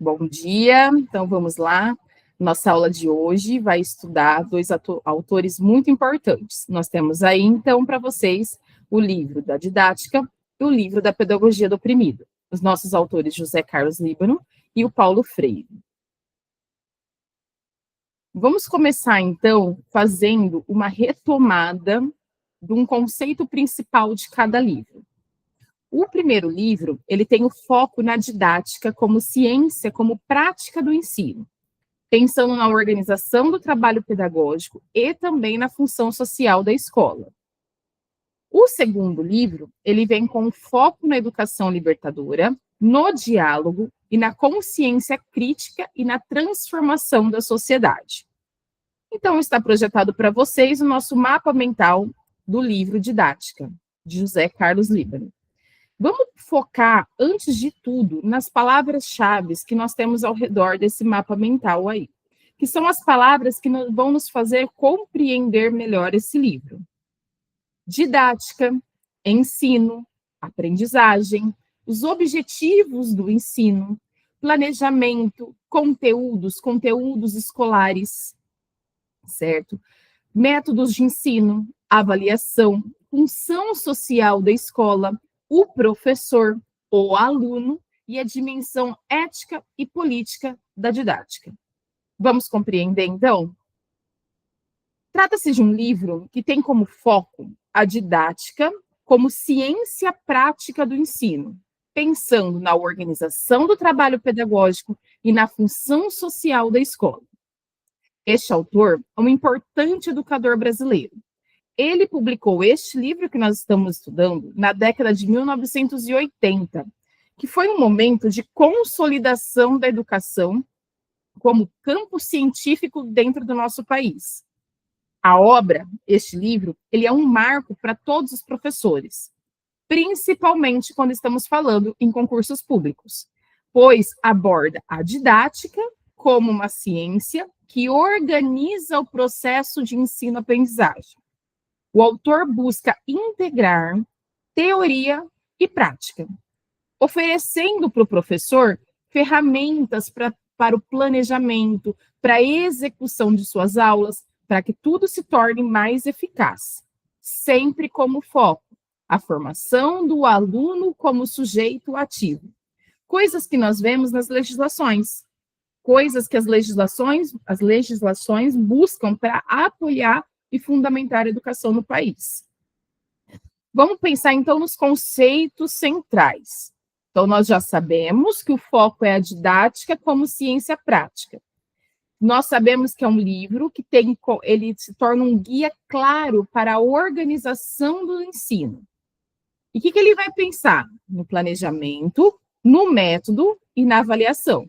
Bom dia, então vamos lá. Nossa aula de hoje vai estudar dois autores muito importantes. Nós temos aí, então, para vocês, o livro da didática e o livro da pedagogia do oprimido. Os nossos autores, José Carlos Líbano e o Paulo Freire. Vamos começar, então, fazendo uma retomada de um conceito principal de cada livro. O primeiro livro, ele tem o foco na didática como ciência, como prática do ensino, pensando na organização do trabalho pedagógico e também na função social da escola. O segundo livro, ele vem com foco na educação libertadora, no diálogo e na consciência crítica e na transformação da sociedade. Então, está projetado para vocês o nosso mapa mental do livro Didática, de José Carlos Líbano. Vamos focar, antes de tudo, nas palavras-chave que nós temos ao redor desse mapa mental aí, que são as palavras que vão nos fazer compreender melhor esse livro. Didática, ensino, aprendizagem, os objetivos do ensino, planejamento, conteúdos escolares, certo? Métodos de ensino, avaliação, função social da escola, o professor, o aluno e a dimensão ética e política da didática. Vamos compreender, então? Trata-se de um livro que tem como foco a didática como ciência prática do ensino, pensando na organização do trabalho pedagógico e na função social da escola. Este autor é um importante educador brasileiro. Ele publicou este livro que nós estamos estudando na década de 1980, que foi um momento de consolidação da educação como campo científico dentro do nosso país. A obra, este livro, ele é um marco para todos os professores, principalmente quando estamos falando em concursos públicos, pois aborda a didática como uma ciência que organiza o processo de ensino-aprendizagem. O autor busca integrar teoria e prática, oferecendo para o professor ferramentas para o planejamento, para a execução de suas aulas, para que tudo se torne mais eficaz, sempre como foco a formação do aluno como sujeito ativo. Coisas que nós vemos nas legislações, coisas que as legislações buscam para apoiar e fundamentar a educação no país. Vamos pensar, então, nos conceitos centrais. Então, nós já sabemos que o foco é a didática como ciência prática. Nós sabemos que é um livro que ele se torna um guia claro para a organização do ensino. E o que ele vai pensar? No planejamento, no método e na avaliação.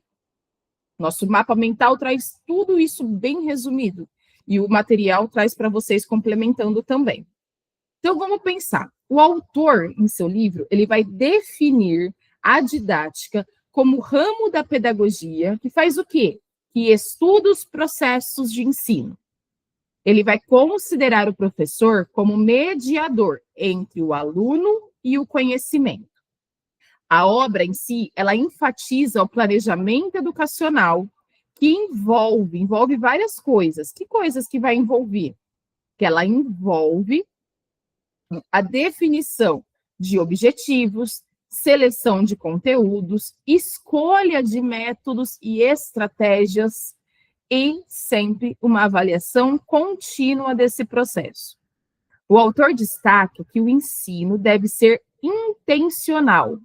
Nosso mapa mental traz tudo isso bem resumido. E o material traz para vocês complementando também. Então, vamos pensar. O autor, em seu livro, ele vai definir a didática como ramo da pedagogia que faz o quê? Que estuda os processos de ensino. Ele vai considerar o professor como mediador entre o aluno e o conhecimento. A obra em si, ela enfatiza o planejamento educacional, que envolve várias coisas. Que coisas que vai envolver? Que ela envolve a definição de objetivos, seleção de conteúdos, escolha de métodos e estratégias e sempre uma avaliação contínua desse processo. O autor destaca que o ensino deve ser intencional.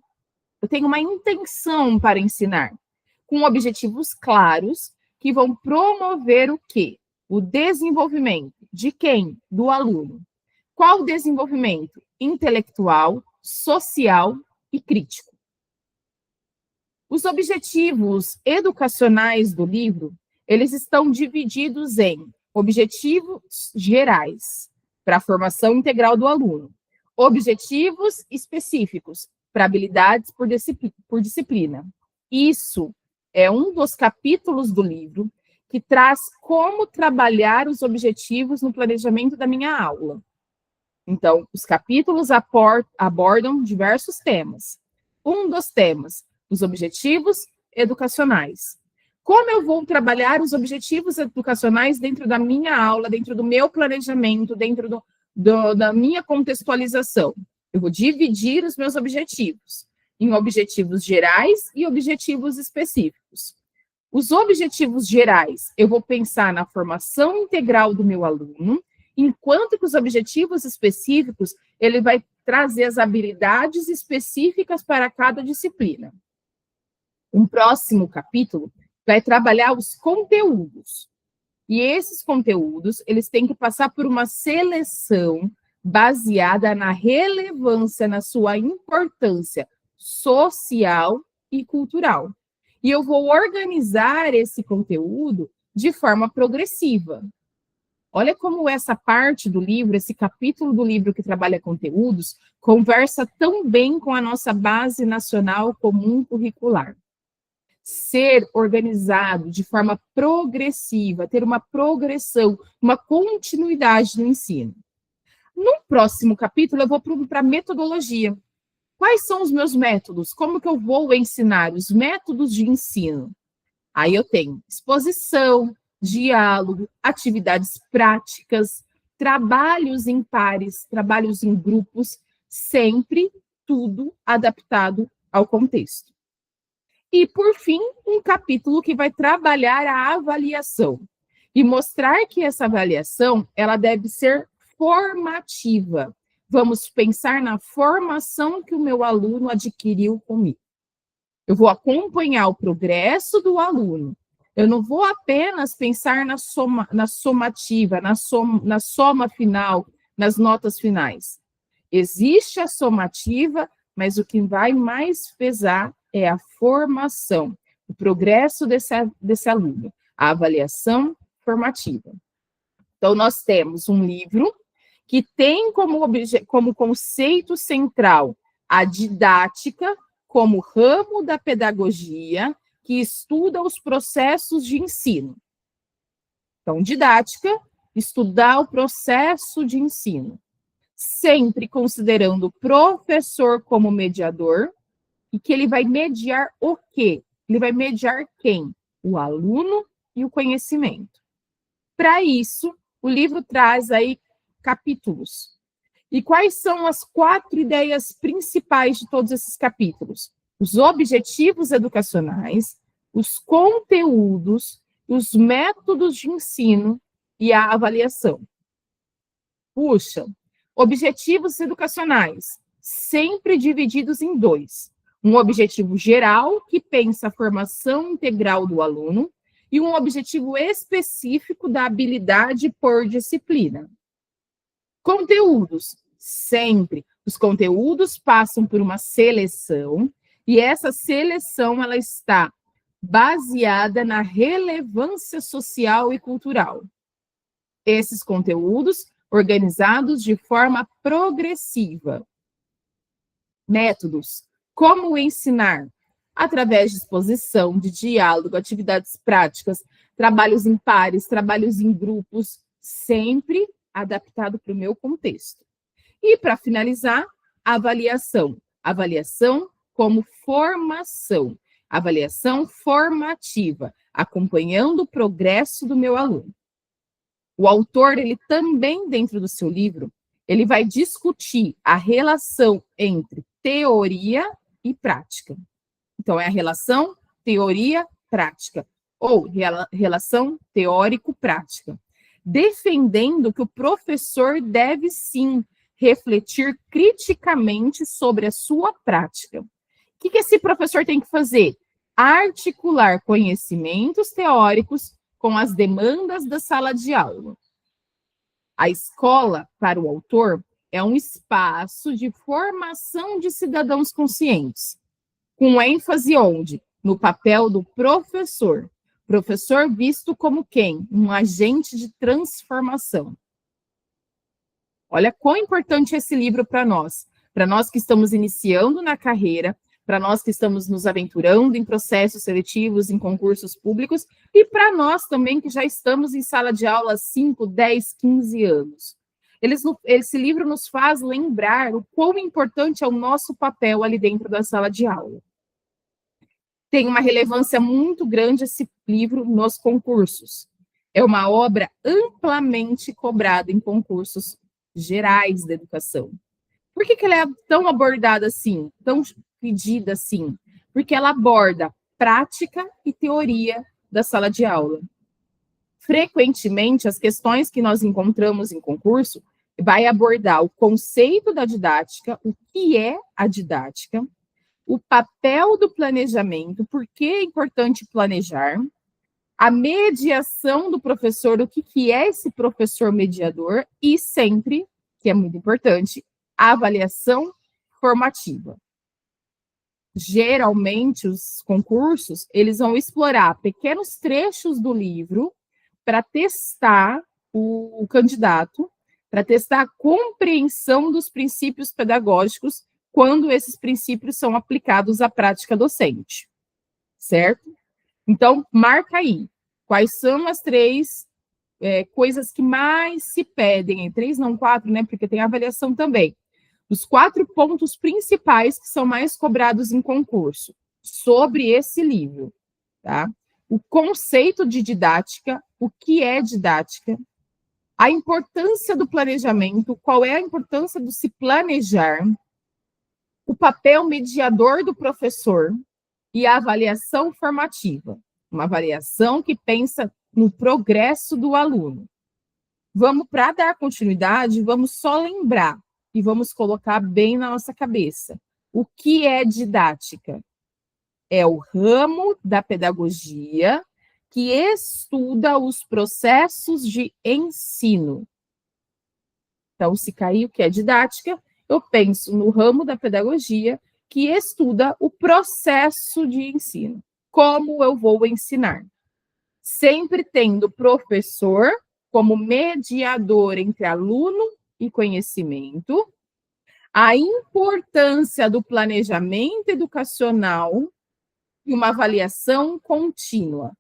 Eu tenho uma intenção para ensinar, com objetivos claros que vão promover o quê? O desenvolvimento de quem? Do aluno. Qual o desenvolvimento? Intelectual, social e crítico. Os objetivos educacionais do livro, eles estão divididos em objetivos gerais, para a formação integral do aluno, objetivos específicos, para habilidades por disciplina. Isso é um dos capítulos do livro que traz como trabalhar os objetivos no planejamento da minha aula. Então, os capítulos abordam diversos temas. Um dos temas, os objetivos educacionais. Como eu vou trabalhar os objetivos educacionais dentro da minha aula, dentro do meu planejamento, dentro da minha contextualização? Eu vou dividir os meus objetivos em objetivos gerais e objetivos específicos. Os objetivos gerais, eu vou pensar na formação integral do meu aluno, enquanto que os objetivos específicos, ele vai trazer as habilidades específicas para cada disciplina. Um próximo capítulo vai trabalhar os conteúdos. E esses conteúdos, eles têm que passar por uma seleção baseada na relevância, na sua importância social e cultural. E eu vou organizar esse conteúdo de forma progressiva. Olha como essa parte do livro, esse capítulo do livro que trabalha conteúdos, conversa tão bem com a nossa Base Nacional Comum Curricular. Ser organizado de forma progressiva, ter uma progressão, uma continuidade no ensino. No próximo capítulo, eu vou para a metodologia. Quais são os meus métodos? Como que eu vou ensinar? Os métodos de ensino. Aí eu tenho exposição, diálogo, atividades práticas, trabalhos em pares, trabalhos em grupos, sempre tudo adaptado ao contexto. E, por fim, um capítulo que vai trabalhar a avaliação e mostrar que essa avaliação ela deve ser formativa. Vamos pensar na formação que o meu aluno adquiriu comigo. Eu vou acompanhar o progresso do aluno. Eu não vou apenas pensar na somativa, na soma final, nas notas finais. Existe a somativa, mas o que vai mais pesar é a formação, o progresso desse aluno, a avaliação formativa. Então, nós temos um livro que tem como conceito central a didática como ramo da pedagogia que estuda os processos de ensino. Então, didática, estudar o processo de ensino, sempre considerando o professor como mediador, e que ele vai mediar o quê? Ele vai mediar quem? O aluno e o conhecimento. Para isso, o livro traz aí capítulos. E quais são as 4 ideias principais de todos esses capítulos? Os objetivos educacionais, os conteúdos, os métodos de ensino e a avaliação. Puxa, objetivos educacionais, sempre divididos em 2. Um objetivo geral, que pensa a formação integral do aluno, e um objetivo específico da habilidade por disciplina. Conteúdos, sempre. Os conteúdos passam por uma seleção, e essa seleção ela está baseada na relevância social e cultural. Esses conteúdos organizados de forma progressiva. Métodos. Como ensinar? Através de exposição, de diálogo, atividades práticas, trabalhos em pares, trabalhos em grupos, sempre adaptado para o meu contexto. E, para finalizar, avaliação. Avaliação como formação. Avaliação formativa, acompanhando o progresso do meu aluno. O autor, ele também, dentro do seu livro, ele vai discutir a relação entre teoria e prática. Então, é a relação teoria-prática, ou relação teórico-prática, defendendo que o professor deve, sim, refletir criticamente sobre a sua prática. O que esse professor tem que fazer? Articular conhecimentos teóricos com as demandas da sala de aula. A escola, para o autor, é um espaço de formação de cidadãos conscientes, com ênfase onde? No papel do professor. Professor visto como quem? Um agente de transformação. Olha quão importante é esse livro para nós que estamos iniciando na carreira, para nós que estamos nos aventurando em processos seletivos, em concursos públicos, e para nós também que já estamos em sala de aula há 5, 10, 15 anos. Esse livro nos faz lembrar o quão importante é o nosso papel ali dentro da sala de aula. tem uma relevância muito grande esse livro nos concursos. É uma obra amplamente cobrada em concursos gerais da educação. Por que ela é tão abordada assim, tão pedida assim? Porque ela aborda prática e teoria da sala de aula. Frequentemente, as questões que nós encontramos em concurso vai abordar o conceito da didática, o que é a didática, o papel do planejamento, por que é importante planejar, a mediação do professor, o que é esse professor mediador, e sempre, que é muito importante, a avaliação formativa. Geralmente, os concursos, eles vão explorar pequenos trechos do livro para testar o candidato, para testar a compreensão dos princípios pedagógicos quando esses princípios são aplicados à prática docente, certo? Então, marca aí, quais são as três coisas que mais se pedem, 3 não 4, né, porque tem avaliação também. Os 4 pontos principais que são mais cobrados em concurso sobre esse livro, tá? O conceito de didática, o que é didática, a importância do planejamento, qual é a importância do se planejar, o papel mediador do professor e a avaliação formativa, uma avaliação que pensa no progresso do aluno. Vamos, para dar continuidade, vamos só lembrar e vamos colocar bem na nossa cabeça. O que é didática? É o ramo da pedagogia que estuda os processos de ensino. Então, se cair o que é didática, eu penso no ramo da pedagogia que estuda o processo de ensino. Como eu vou ensinar? Sempre tendo o professor como mediador entre aluno e conhecimento, a importância do planejamento educacional e uma avaliação contínua,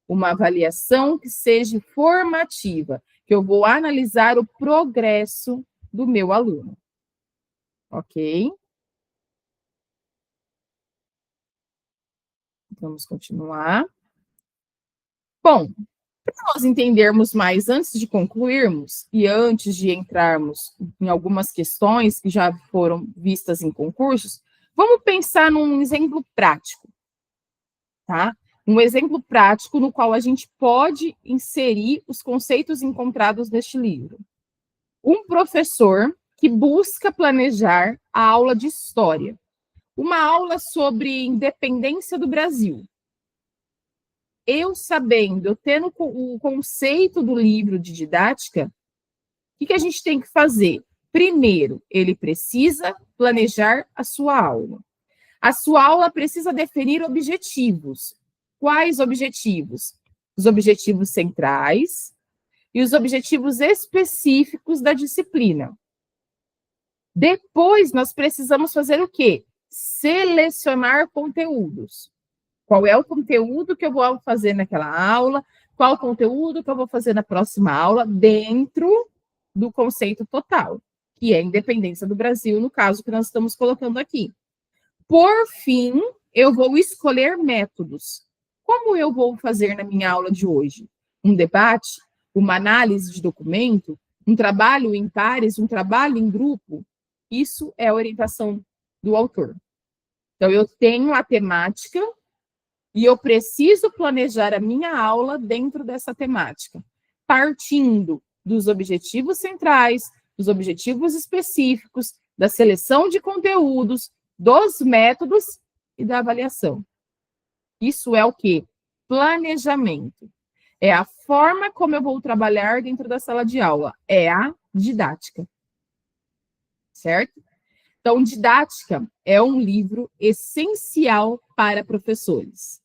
uma avaliação que seja formativa, que eu vou analisar o progresso do meu aluno. Ok? Vamos continuar. Bom, para nós entendermos mais, antes de concluirmos e antes de entrarmos em algumas questões que já foram vistas em concursos, vamos pensar num exemplo prático, tá? Um exemplo prático no qual a gente pode inserir os conceitos encontrados neste livro. Um professor que busca planejar a aula de história, uma aula sobre independência do Brasil. Eu sabendo, eu tendo o conceito do livro de didática, o que a gente tem que fazer? Primeiro, ele precisa planejar a sua aula. A sua aula precisa definir objetivos. Quais objetivos? Os objetivos centrais e os objetivos específicos da disciplina. Depois, nós precisamos fazer o quê? Selecionar conteúdos. Qual é o conteúdo que eu vou fazer naquela aula? Qual o conteúdo que eu vou fazer na próxima aula dentro do conceito total, que é a independência do Brasil, no caso que nós estamos colocando aqui. Por fim, eu vou escolher métodos. Como eu vou fazer na minha aula de hoje? Um debate? Uma análise de documento? Um trabalho em pares? Um trabalho em grupo? Isso é a orientação do autor. Então, eu tenho a temática e eu preciso planejar a minha aula dentro dessa temática, partindo dos objetivos centrais, dos objetivos específicos, da seleção de conteúdos, dos métodos e da avaliação. Isso é o quê? Planejamento. É a forma como eu vou trabalhar dentro da sala de aula. É a didática. Certo? Então, Didática é um livro essencial para professores,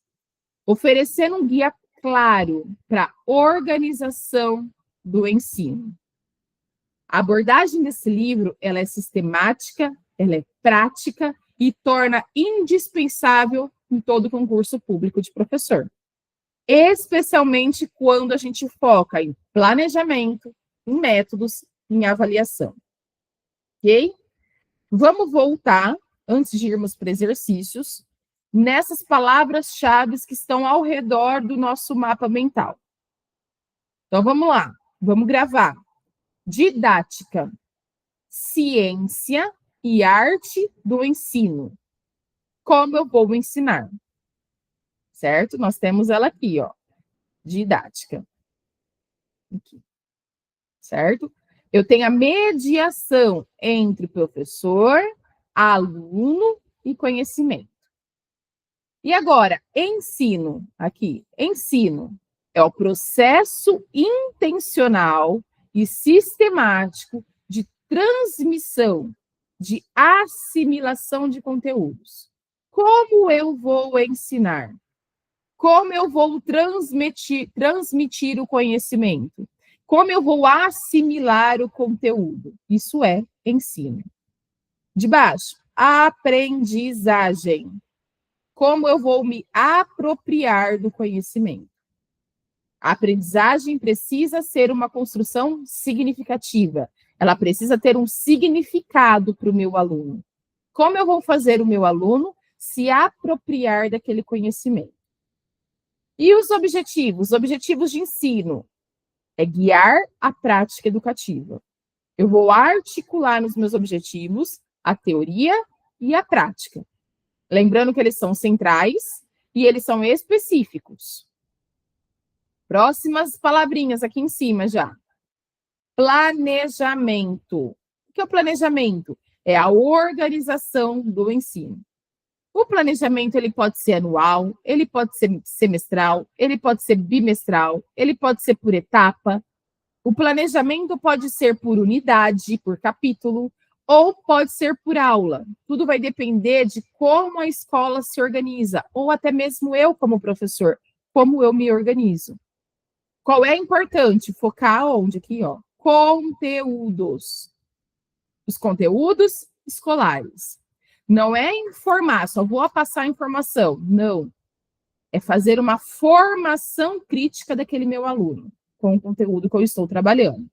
oferecendo um guia claro para a organização do ensino. A abordagem desse livro, ela é sistemática, ela é prática e torna indispensável em todo concurso público de professor. Especialmente quando a gente foca em planejamento, em métodos, em avaliação. Ok? Vamos voltar, antes de irmos para exercícios, nessas palavras-chave que estão ao redor do nosso mapa mental. Então, vamos lá. Vamos gravar. Didática, ciência e arte do ensino. Como eu vou ensinar? Certo? Nós temos ela aqui, ó. Didática. Aqui. Certo? Eu tenho a mediação entre professor, aluno e conhecimento. E agora, ensino. Aqui, ensino. É o processo intencional e sistemático de transmissão, de assimilação de conteúdos. Como eu vou ensinar? Como eu vou transmitir o conhecimento? Como eu vou assimilar o conteúdo? Isso é ensino. De baixo, aprendizagem. Como eu vou me apropriar do conhecimento? A aprendizagem precisa ser uma construção significativa. Ela precisa ter um significado para o meu aluno. Como eu vou fazer o meu aluno se apropriar daquele conhecimento? E os objetivos? Os objetivos de ensino é guiar a prática educativa. Eu vou articular nos meus objetivos a teoria e a prática. Lembrando que eles são centrais e eles são específicos. Próximas palavrinhas aqui em cima já. Planejamento. O que é o planejamento? É a organização do ensino. O planejamento ele pode ser anual, ele pode ser semestral, ele pode ser bimestral, ele pode ser por etapa. O planejamento pode ser por unidade, por capítulo, ou pode ser por aula. Tudo vai depender de como a escola se organiza, ou até mesmo eu como professor, como eu me organizo. Qual é importante? Focar onde? Aqui, ó. Conteúdos. Os conteúdos escolares. Não é informar, só vou passar informação. Não. É fazer uma formação crítica daquele meu aluno, com o conteúdo que eu estou trabalhando.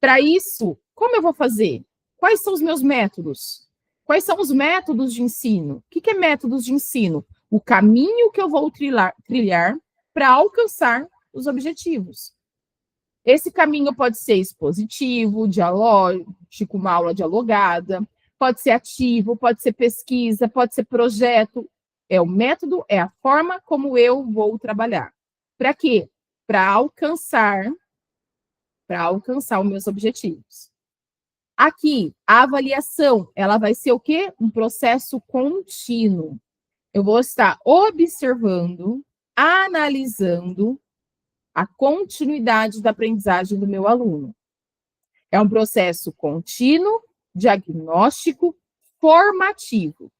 Para isso, como eu vou fazer? Quais são os meus métodos? Quais são os métodos de ensino? O que é métodos de ensino? O caminho que eu vou trilhar para alcançar os objetivos. Esse caminho pode ser expositivo, dialógico, uma aula dialogada, pode ser ativo, pode ser pesquisa, pode ser projeto. É o método, é a forma como eu vou trabalhar. Para quê? Para alcançar os meus objetivos. Aqui, a avaliação, ela vai ser o quê? Um processo contínuo. Eu vou estar observando, analisando a continuidade da aprendizagem do meu aluno. É um processo contínuo, diagnóstico, formativo.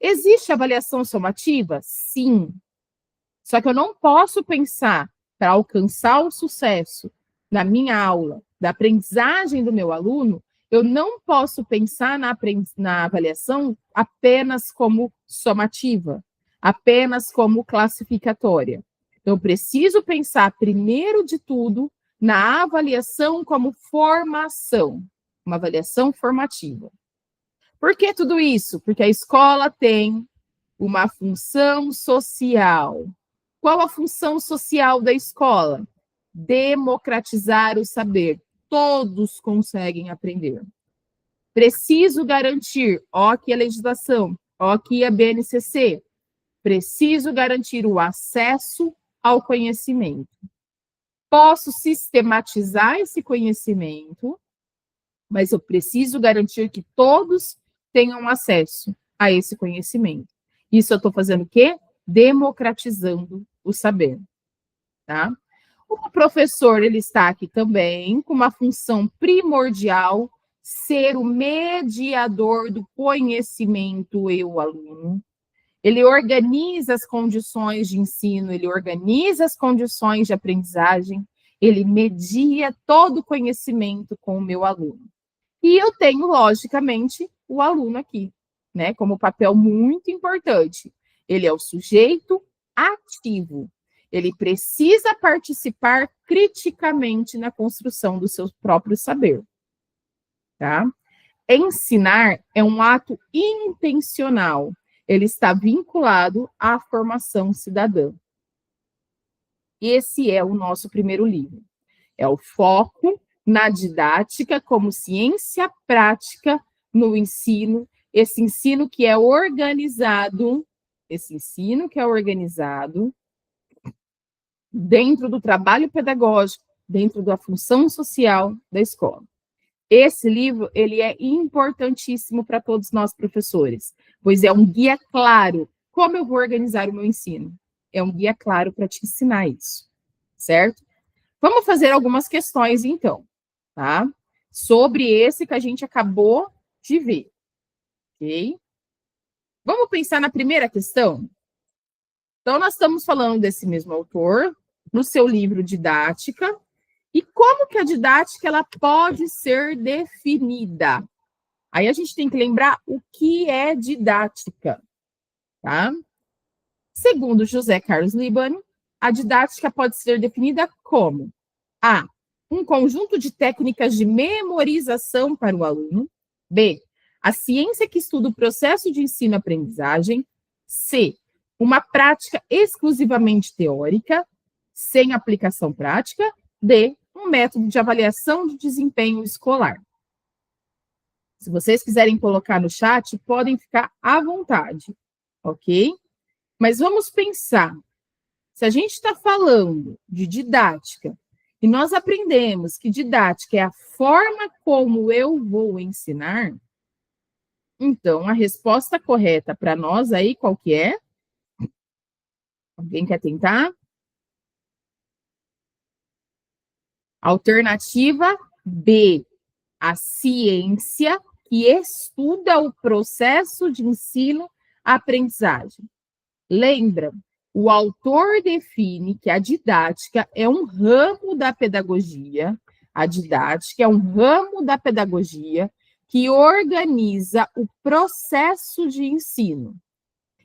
Existe avaliação somativa? Sim. Só que eu não posso pensar para alcançar o sucesso na minha aula, da aprendizagem do meu aluno, eu não posso pensar na avaliação apenas como somativa, apenas como classificatória. Eu preciso pensar, primeiro de tudo, na avaliação como formação, uma avaliação formativa. Por que tudo isso? Porque a escola tem uma função social. Qual a função social da escola? Democratizar o saber. Todos conseguem aprender. Preciso garantir, ó aqui a legislação, ó aqui a BNCC, preciso garantir o acesso ao conhecimento. Posso sistematizar esse conhecimento, mas eu preciso garantir que todos tenham acesso a esse conhecimento. Isso eu estou fazendo o quê? Democratizando o saber, tá? O professor, ele está aqui também com uma função primordial, ser o mediador do conhecimento e o aluno. Ele organiza as condições de ensino, ele organiza as condições de aprendizagem, ele media todo o conhecimento com o meu aluno. E eu tenho, logicamente, o aluno aqui, né, como papel muito importante. Ele é o sujeito ativo. Ele precisa participar criticamente na construção do seu próprio saber. Tá? Ensinar é um ato intencional. ele está vinculado à formação cidadã. Esse é o nosso primeiro livro. É o foco na didática como ciência prática no ensino, esse ensino que é organizado dentro do trabalho pedagógico, dentro da função social da escola. Esse livro, ele é importantíssimo para todos nós professores, pois é um guia claro como eu vou organizar o meu ensino. É um guia claro para te ensinar isso, certo? Vamos fazer algumas questões, então, tá? Sobre esse que a gente acabou de ver, ok? Vamos pensar na primeira questão? Então, nós estamos falando desse mesmo autor, no seu livro Didática, e como que a didática ela pode ser definida? Aí a gente tem que lembrar o que é didática, tá? Segundo José Carlos Libani, a didática pode ser definida como A, um conjunto de técnicas de memorização para o aluno. B, a ciência que estuda o processo de ensino-aprendizagem. C, uma prática exclusivamente teórica, sem aplicação prática. D, um método de avaliação de desempenho escolar. Se vocês quiserem colocar no chat, podem ficar à vontade, ok? Mas vamos pensar, se a gente está falando de didática, e nós aprendemos que didática é a forma como eu vou ensinar, então a resposta correta para nós aí, qual que é? Alguém quer tentar? Alternativa B, a ciência que estuda o processo de ensino-aprendizagem. Lembra, o autor define que a didática é um ramo da pedagogia, a didática é um ramo da pedagogia que organiza o processo de ensino.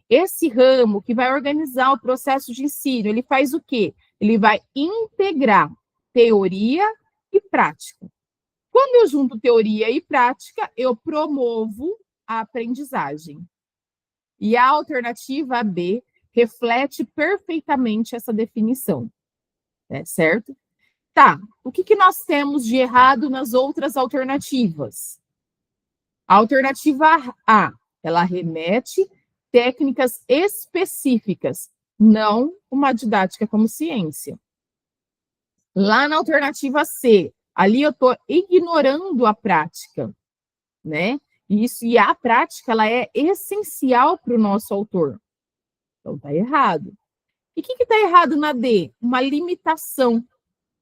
Esse ramo que vai organizar o processo de ensino, ele faz o quê? Ele vai integrar teoria e prática. Quando eu junto teoria e prática, eu promovo a aprendizagem. E a alternativa B reflete perfeitamente essa definição, certo? Tá, o que nós temos de errado nas outras alternativas? A alternativa A, ela remete técnicas específicas, não uma didática como ciência. Lá na alternativa C, ali eu estou ignorando a prática, né? E a prática, ela é essencial para o nosso autor. Então, está errado. E o que está errado na D? Uma limitação.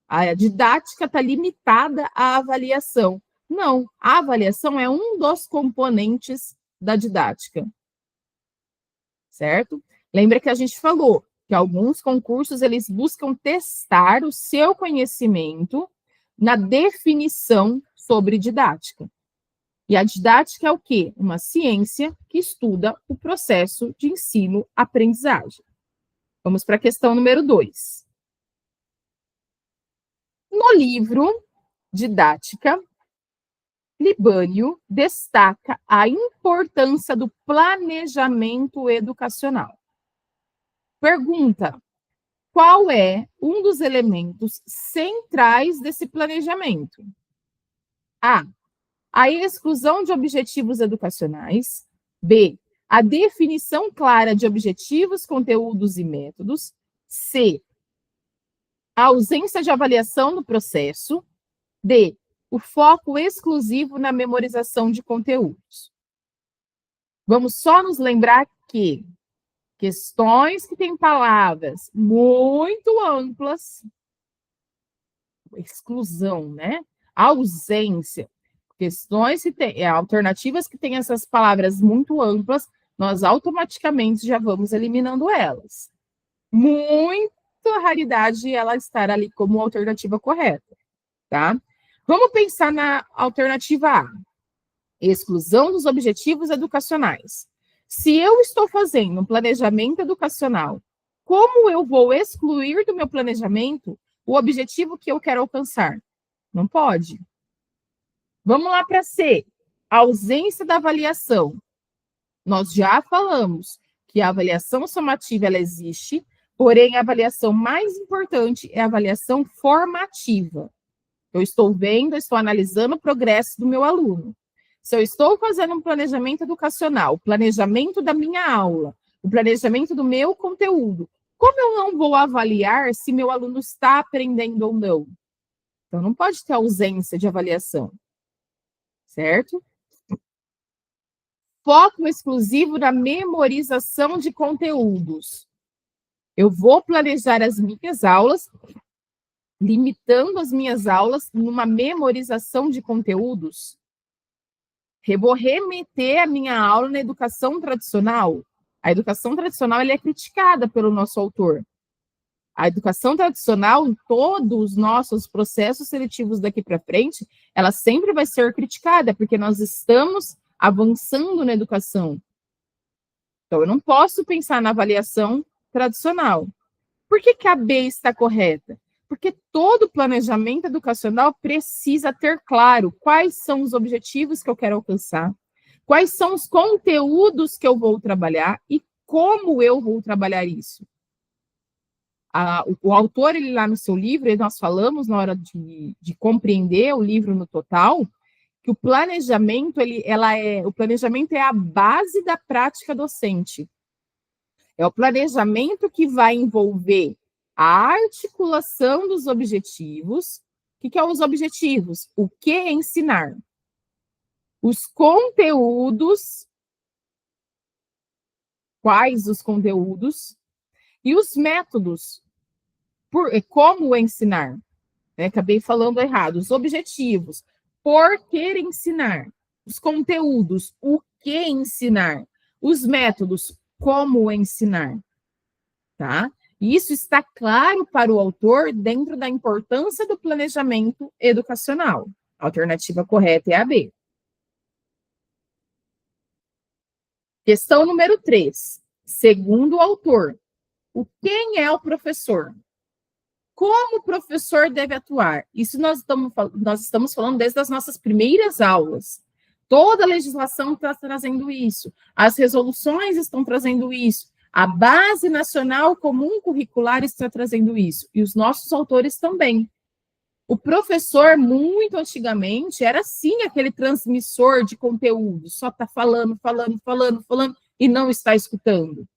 A didática está limitada à avaliação. Não, a avaliação é um dos componentes da didática. Certo? Lembra que a gente falou que alguns concursos, eles buscam testar o seu conhecimento na definição sobre didática. E a didática é o quê? Uma ciência que estuda o processo de ensino-aprendizagem. Vamos para a questão número 2. No livro Didática, Libânio destaca a importância do planejamento educacional. Pergunta: qual é um dos elementos centrais desse planejamento? A exclusão de objetivos educacionais. B, a definição clara de objetivos, conteúdos e métodos. C, a ausência de avaliação no processo. D, o foco exclusivo na memorização de conteúdos. Vamos só nos lembrar que questões que têm palavras muito amplas, exclusão, né? Ausência, questões que têm, alternativas que têm essas palavras muito amplas, nós automaticamente já vamos eliminando elas. Muita raridade ela estar ali como alternativa correta, tá? Vamos pensar na alternativa A, exclusão dos objetivos educacionais. Se eu estou fazendo um planejamento educacional, como eu vou excluir do meu planejamento o objetivo que eu quero alcançar? Não pode. Vamos lá para C, ausência da avaliação. Nós já falamos que a avaliação somativa ela existe, porém a avaliação mais importante é a avaliação formativa. Eu estou vendo, eu estou analisando o progresso do meu aluno. Se eu estou fazendo um planejamento educacional, o planejamento da minha aula, o planejamento do meu conteúdo, como eu não vou avaliar se meu aluno está aprendendo ou não? Então, não pode ter ausência de avaliação, certo? Foco exclusivo na memorização de conteúdos. Eu vou planejar as minhas aulas, limitando as minhas aulas numa memorização de conteúdos. Eu vou remeter a minha aula na educação tradicional. A educação tradicional ela é criticada pelo nosso autor. A educação tradicional, em todos os nossos processos seletivos daqui para frente, ela sempre vai ser criticada, porque nós estamos avançando na educação. Então, eu não posso pensar na avaliação tradicional. Por que a B está correta? Porque todo planejamento educacional precisa ter claro quais são os objetivos que eu quero alcançar, quais são os conteúdos que eu vou trabalhar e como eu vou trabalhar isso. O autor, ele lá no seu livro, nós falamos na hora de compreender o livro no total, que o planejamento, o planejamento é a base da prática docente. É o planejamento que vai envolver a articulação dos objetivos. O que são os objetivos? O que ensinar? Os conteúdos, quais os conteúdos, e os métodos, como ensinar. Acabei falando errado. Os objetivos, por que ensinar? Os conteúdos, o que ensinar? Os métodos, como ensinar? Tá? E isso está claro para o autor dentro da importância do planejamento educacional. A alternativa correta é a B. Questão número 3. Segundo o autor, quem é o professor? Como o professor deve atuar? Isso nós estamos falando desde as nossas primeiras aulas. Toda a legislação está trazendo isso. As resoluções estão trazendo isso. A Base Nacional Comum Curricular está trazendo isso. E os nossos autores também. O professor, muito antigamente, era sim aquele transmissor de conteúdo. Só está falando, e não está escutando.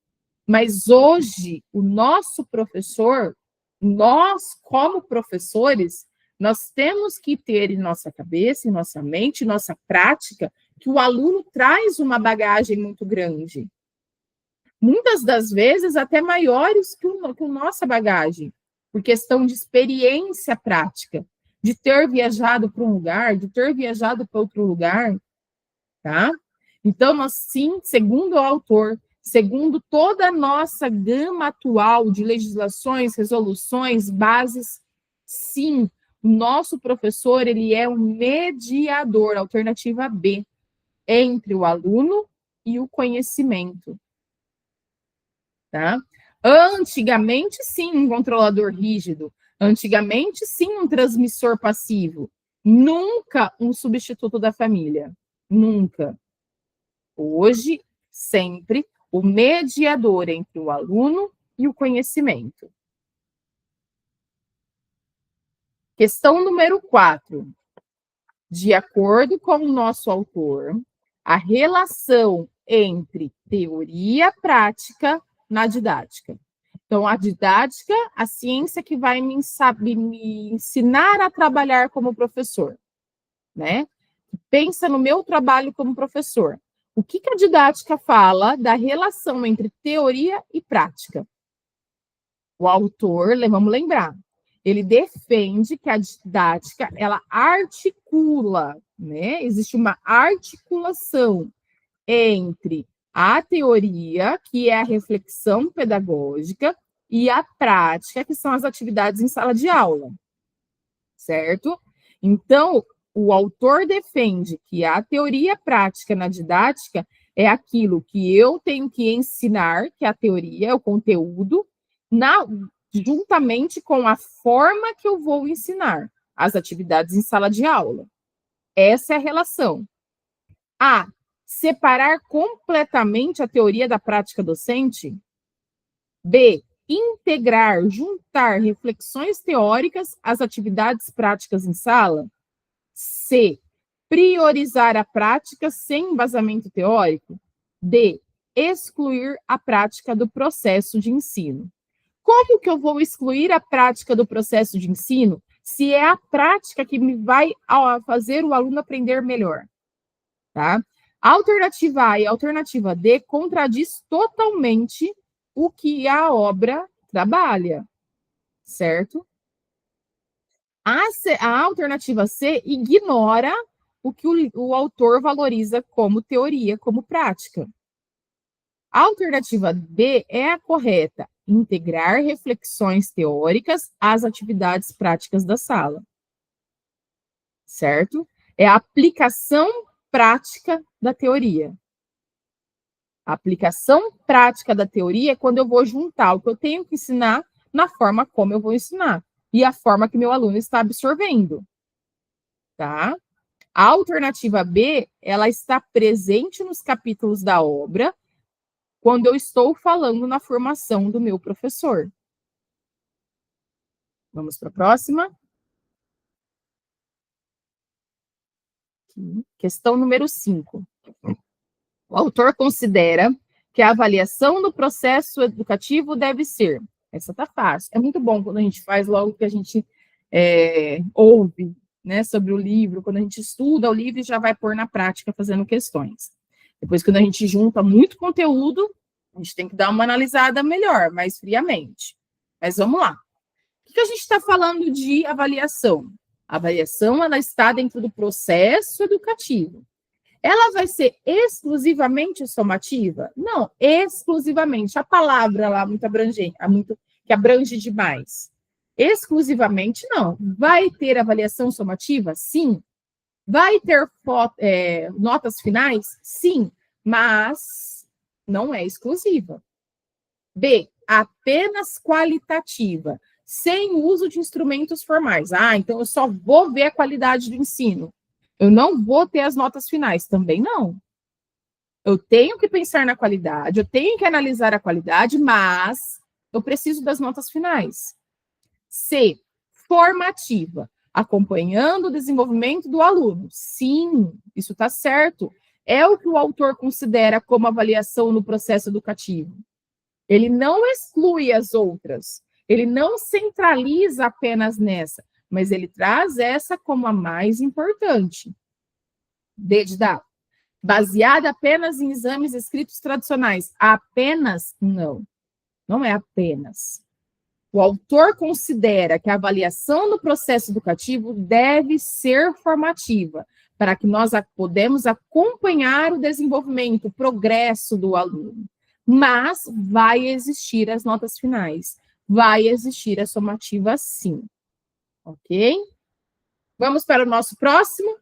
Mas hoje, o nosso professor, nós, como professores, nós temos que ter em nossa cabeça, em nossa mente, em nossa prática, que o aluno traz uma bagagem muito grande. Muitas das vezes até maiores que a nossa bagagem, por questão de experiência prática, de ter viajado para um lugar, de ter viajado para outro lugar, tá? Então, nós sim, segundo o autor, segundo toda a nossa gama atual de legislações, resoluções, bases, sim, o nosso professor, ele é um mediador, alternativa B, entre o aluno e o conhecimento. Tá? Antigamente, sim, um controlador rígido. Antigamente, sim, um transmissor passivo. Nunca um substituto da família. Nunca. Hoje, sempre, o mediador entre o aluno e o conhecimento. Questão número 4. De acordo com o nosso autor, a relação entre teoria e prática na didática. Então, a didática, a ciência que vai me ensinar a trabalhar como professor, né? Pensa no meu trabalho como professor. O que a didática fala da relação entre teoria e prática? O autor, vamos lembrar, ele defende que a didática, ela articula, né? Existe uma articulação entre a teoria, que é a reflexão pedagógica, e a prática, que são as atividades em sala de aula, certo? Então, o autor defende que a teoria prática na didática é aquilo que eu tenho que ensinar, que é a teoria, é o conteúdo, juntamente com a forma que eu vou ensinar as atividades em sala de aula. Essa é a relação. separar completamente a teoria da prática docente? B, integrar, juntar reflexões teóricas às atividades práticas em sala? C, priorizar a prática sem embasamento teórico? D, excluir a prática do processo de ensino. Como que eu vou excluir a prática do processo de ensino se é a prática que me vai fazer o aluno aprender melhor? Tá? A alternativa A e a alternativa D contradiz totalmente o que a obra trabalha, certo? A alternativa C ignora o que o autor valoriza como teoria, como prática. A alternativa B é a correta, integrar reflexões teóricas às atividades práticas da sala. Certo? É a aplicação prática da teoria. A aplicação prática da teoria é quando eu vou juntar o que eu tenho que ensinar na forma como eu vou ensinar e a forma que meu aluno está absorvendo. Tá? A alternativa B, ela está presente nos capítulos da obra quando eu estou falando na formação do meu professor. Vamos para a próxima. Questão número 5. O autor considera que a avaliação do processo educativo deve ser... Essa tá fácil. É muito bom quando a gente faz logo que a gente ouve, né, sobre o livro, quando a gente estuda o livro e já vai pôr na prática fazendo questões. Depois, quando a gente junta muito conteúdo, a gente tem que dar uma analisada melhor, mais friamente. Mas vamos lá. O que a gente está falando de avaliação? A avaliação, ela está dentro do processo educativo. Ela vai ser exclusivamente somativa? Não, exclusivamente. A palavra lá muito abrangente, que abrange demais. Exclusivamente, não. Vai ter avaliação somativa? Sim. Vai ter notas finais? Sim. Mas não é exclusiva. B, apenas qualitativa, sem uso de instrumentos formais. Ah, então eu só vou ver a qualidade do ensino. Eu não vou ter as notas finais. Também não. Eu tenho que pensar na qualidade, eu tenho que analisar a qualidade, mas eu preciso das notas finais. C, formativa, acompanhando o desenvolvimento do aluno. Sim, isso está certo. É o que o autor considera como avaliação no processo educativo. Ele não exclui as outras. Ele não centraliza apenas nessa, mas ele traz essa como a mais importante. D de dado. Baseada apenas em exames escritos tradicionais. Apenas? Não. Não é apenas. O autor considera que a avaliação no processo educativo deve ser formativa, para que nós podemos acompanhar o desenvolvimento, o progresso do aluno. Mas vai existir as notas finais. Vai existir a somativa, sim. Ok? Vamos para o nosso próximo?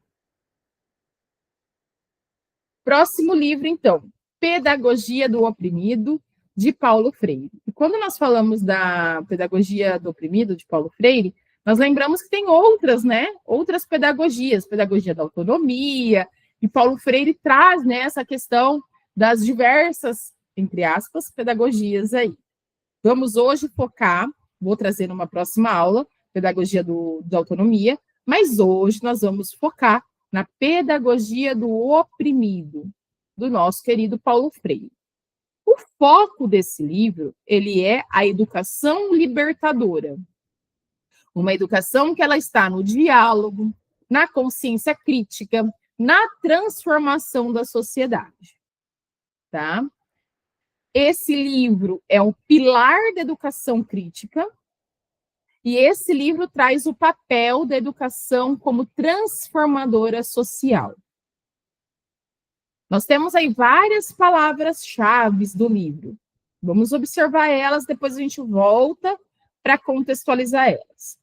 Próximo livro, então. Pedagogia do Oprimido, de Paulo Freire. E quando nós falamos da pedagogia do oprimido, de Paulo Freire, nós lembramos que tem outras, né? Outras pedagogias, pedagogia da autonomia, e Paulo Freire traz, né, essa questão das diversas, entre aspas, pedagogias aí. Vamos hoje focar, vou trazer numa próxima aula, pedagogia da autonomia, mas hoje nós vamos focar na pedagogia do oprimido, do nosso querido Paulo Freire. O foco desse livro, ele é a educação libertadora. Uma educação que ela está no diálogo, na consciência crítica, na transformação da sociedade. Tá? Esse livro é um pilar da educação crítica, e esse livro traz o papel da educação como transformadora social. Nós temos aí várias palavras-chave do livro. Vamos observar elas, depois a gente volta para contextualizar elas.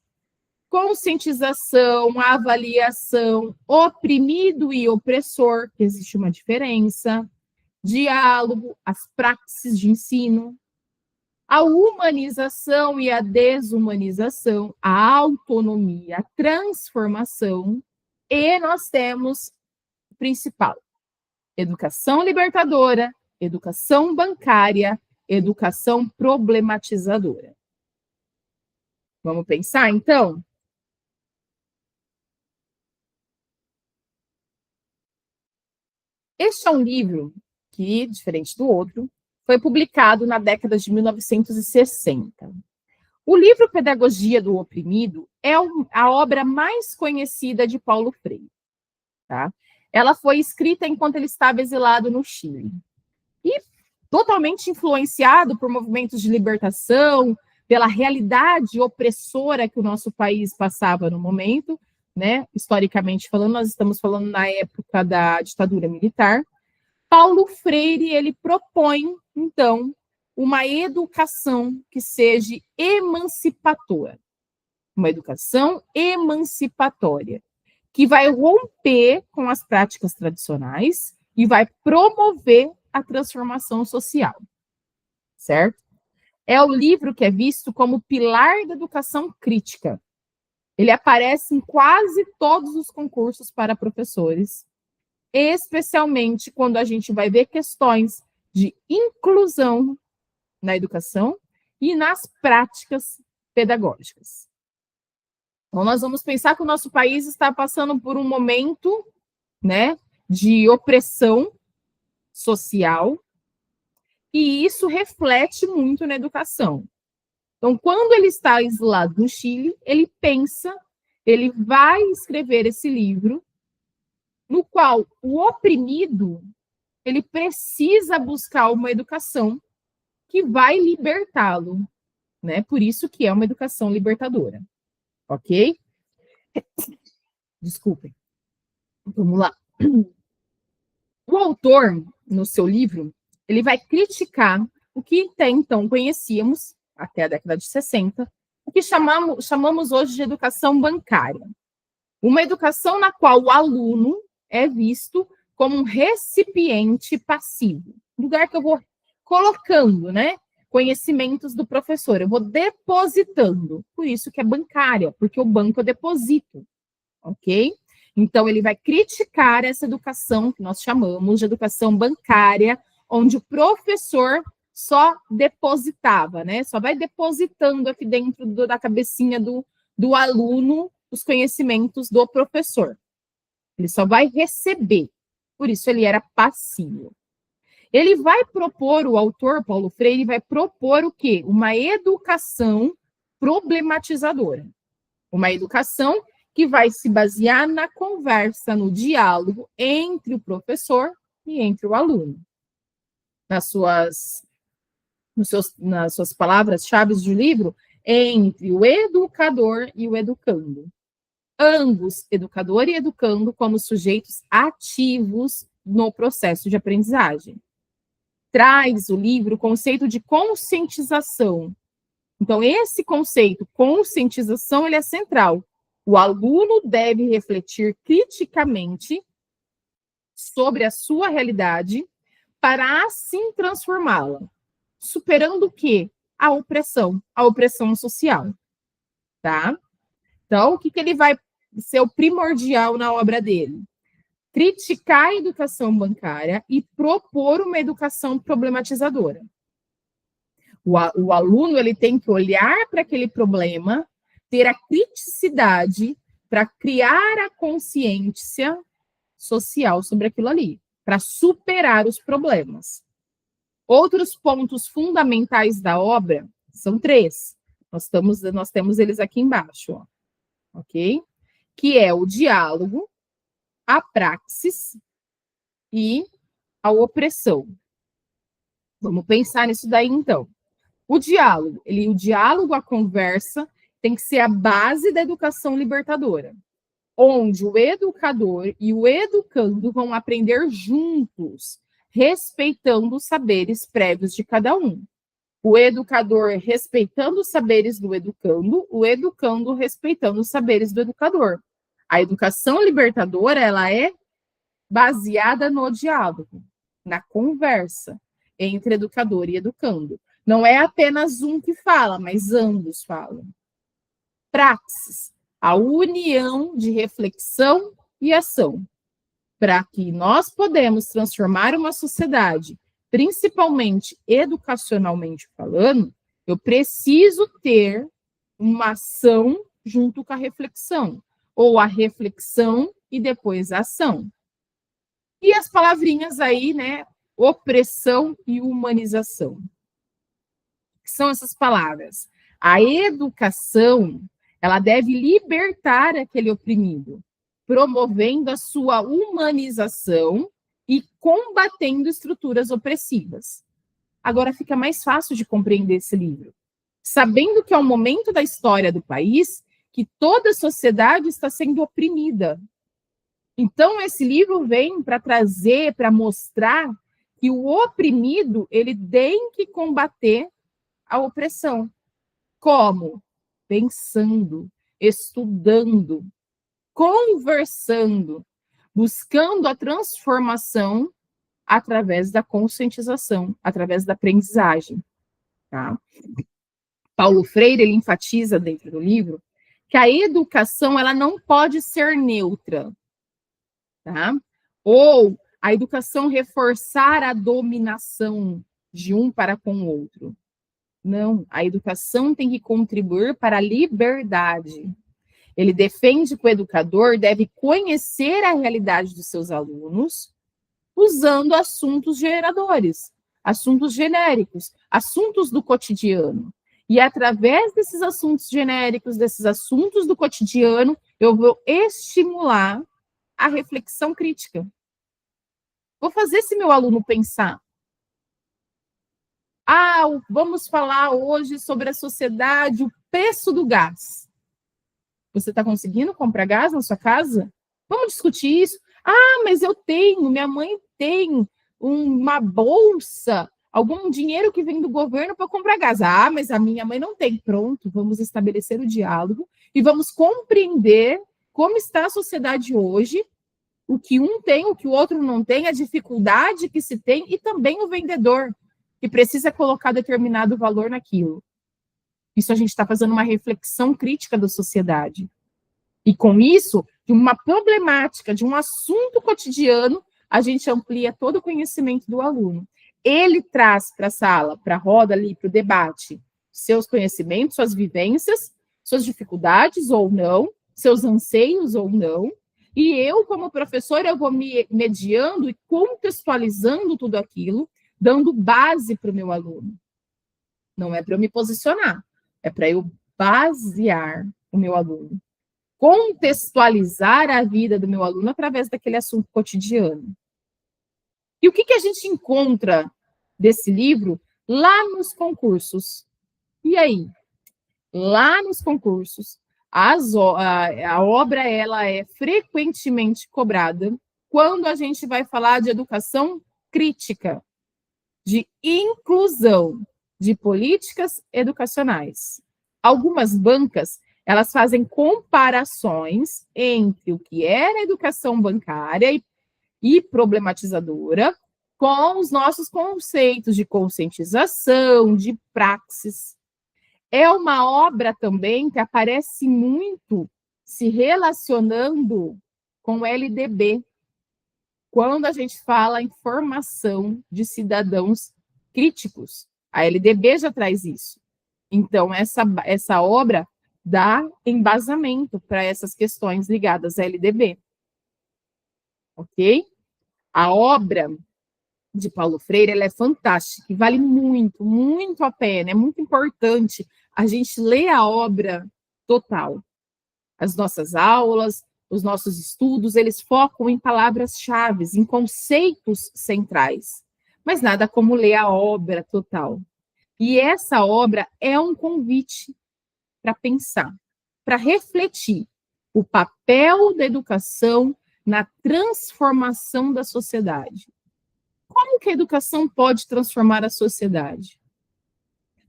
Conscientização, avaliação, oprimido e opressor, que existe uma diferença, diálogo, as praxes de ensino, a humanização e a desumanização, a autonomia, a transformação, e nós temos o principal, educação libertadora, educação bancária, educação problematizadora. Vamos pensar, então? Este é um livro que, diferente do outro, foi publicado na década de 1960. O livro Pedagogia do Oprimido é a obra mais conhecida de Paulo Freire. Tá? Ela foi escrita enquanto ele estava exilado no Chile. E totalmente influenciado por movimentos de libertação, pela realidade opressora que o nosso país passava no momento, né? Historicamente falando, nós estamos falando na época da ditadura militar. Paulo Freire, ele propõe, então, uma educação que seja emancipatória. Uma educação emancipatória, que vai romper com as práticas tradicionais e vai promover a transformação social. Certo? É o livro que é visto como pilar da educação crítica. Ele aparece em quase todos os concursos para professores, especialmente quando a gente vai ver questões de inclusão na educação e nas práticas pedagógicas. Então, nós vamos pensar que o nosso país está passando por um momento, né, de opressão social, e isso reflete muito na educação. Então, quando ele está exilado no Chile, ele pensa, ele vai escrever esse livro, no qual o oprimido, ele precisa buscar uma educação que vai libertá-lo, né? Por isso que é uma educação libertadora, ok? Desculpem. Vamos lá. O autor, no seu livro, ele vai criticar o que até então conhecíamos, até a década de 60, o que chamamos hoje de educação bancária. Uma educação na qual o aluno é visto como um recipiente passivo, lugar que eu vou colocando, né, conhecimentos do professor, eu vou depositando, por isso que é bancária, porque o banco eu deposito, ok? Então, ele vai criticar essa educação que nós chamamos de educação bancária, onde o professor só depositava, né? Só vai depositando aqui dentro da cabecinha do aluno os conhecimentos do professor. Ele só vai receber. Por isso, ele era passivo. Ele vai propor, o autor, Paulo Freire, vai propor o quê? Uma educação problematizadora. Uma educação que vai se basear na conversa, no diálogo entre o professor e entre o aluno. Nas suas palavras-chave do livro, entre o educador e o educando. Ambos, educador e educando, como sujeitos ativos no processo de aprendizagem. Traz o livro o conceito de conscientização. Então, esse conceito, conscientização, ele é central. O aluno deve refletir criticamente sobre a sua realidade para assim transformá-la, superando o quê? A opressão social, tá? Então, o que ele vai ser o primordial na obra dele? Criticar a educação bancária e propor uma educação problematizadora. O aluno, ele tem que olhar para aquele problema, ter a criticidade para criar a consciência social sobre aquilo ali, para superar os problemas. Outros pontos fundamentais da obra são 3. Nós temos eles aqui embaixo, ó, ok? Que é o diálogo, a praxis e a opressão. Vamos pensar nisso daí, então. O diálogo, a conversa, tem que ser a base da educação libertadora, onde o educador e o educando vão aprender juntos, respeitando os saberes prévios de cada um. O educador respeitando os saberes do educando, o educando respeitando os saberes do educador. A educação libertadora, ela é baseada no diálogo, na conversa entre educador e educando. Não é apenas um que fala, mas ambos falam. Praxis, a união de reflexão e ação. para que nós podemos transformar uma sociedade, principalmente educacionalmente falando, eu preciso ter uma ação junto com a reflexão, ou a reflexão e depois a ação. E as palavrinhas aí, né? Opressão e humanização. Que são essas palavras? A educação, ela deve libertar aquele oprimido, promovendo a sua humanização e combatendo estruturas opressivas. Agora fica mais fácil de compreender esse livro, sabendo que é um momento da história do país que toda a sociedade está sendo oprimida. Então, esse livro vem para trazer, para mostrar que o oprimido, ele tem que combater a opressão. Como? Pensando, estudando, conversando, buscando a transformação através da conscientização, através da aprendizagem. Tá? Paulo Freire, ele enfatiza dentro do livro que a educação, ela não pode ser neutra. Tá? Ou a educação reforçar a dominação de um para com o outro. Não, a educação tem que contribuir para a liberdade. Ele defende que o educador deve conhecer a realidade dos seus alunos usando assuntos geradores, assuntos genéricos, assuntos do cotidiano. E através desses assuntos genéricos, desses assuntos do cotidiano, eu vou estimular a reflexão crítica. Vou fazer esse meu aluno pensar. Vamos falar hoje sobre a sociedade, o preço do gás. Você está conseguindo comprar gás na sua casa? Vamos discutir isso? Mas minha mãe tem uma bolsa, algum dinheiro que vem do governo para comprar gás. Mas a minha mãe não tem. Pronto, vamos estabelecer o diálogo e vamos compreender como está a sociedade hoje, o que um tem, o que o outro não tem, a dificuldade que se tem e também o vendedor, que precisa colocar determinado valor naquilo. Isso a gente está fazendo uma reflexão crítica da sociedade. E com isso, de uma problemática, de um assunto cotidiano, a gente amplia todo o conhecimento do aluno. Ele traz para a sala, para a roda ali, para o debate, seus conhecimentos, suas vivências, suas dificuldades ou não, seus anseios ou não. E eu, como professora, eu vou me mediando e contextualizando tudo aquilo, dando base para o meu aluno. Não é para eu me posicionar, é para eu basear o meu aluno. Contextualizar a vida do meu aluno através daquele assunto cotidiano. E o que a gente encontra desse livro lá nos concursos? E aí? Lá nos concursos, a obra ela é frequentemente cobrada quando a gente vai falar de educação crítica, de inclusão, de políticas educacionais. Algumas bancas, elas fazem comparações entre o que era a educação bancária e problematizadora com os nossos conceitos de conscientização, de praxis. É uma obra também que aparece muito se relacionando com o LDB, quando a gente fala em formação de cidadãos críticos. A LDB já traz isso. Então, essa obra dá embasamento para essas questões ligadas à LDB. Ok? A obra de Paulo Freire, ela é fantástica, e vale muito, muito a pena, é muito importante a gente ler a obra total. As nossas aulas, os nossos estudos, eles focam em palavras-chave, em conceitos centrais, mas nada como ler a obra total. E essa obra é um convite para pensar, para refletir o papel da educação na transformação da sociedade. Como que a educação pode transformar a sociedade?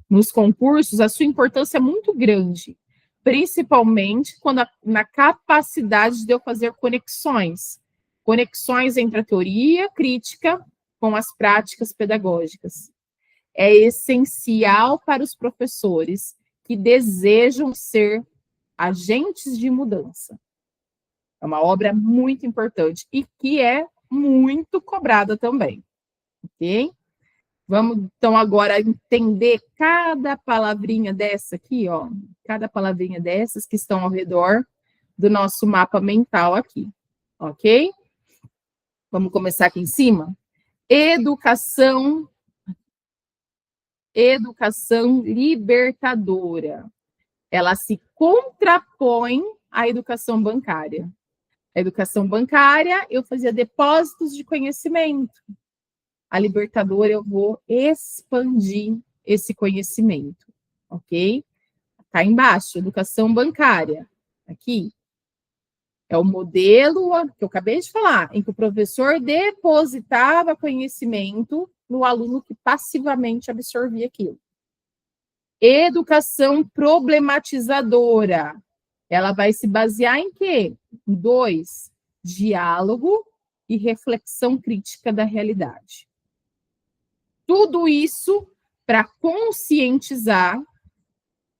Nos concursos, a sua importância é muito grande, principalmente na capacidade de eu fazer conexões entre a teoria crítica com as práticas pedagógicas. É essencial para os professores que desejam ser agentes de mudança. É uma obra muito importante e que é muito cobrada também, ok? Vamos, então, agora entender cada palavrinha dessa aqui, ó. Cada palavrinha dessas que estão ao redor do nosso mapa mental aqui, ok? Vamos começar aqui em cima? Educação libertadora. Ela se contrapõe à educação bancária. A educação bancária, eu fazia depósitos de conhecimento. A libertadora, eu vou expandir esse conhecimento, ok? Tá embaixo, educação bancária. Aqui é o modelo que eu acabei de falar, em que o professor depositava conhecimento no aluno que passivamente absorvia aquilo. Educação problematizadora. Ela vai se basear em quê? Em 2, diálogo e reflexão crítica da realidade. Tudo isso para conscientizar,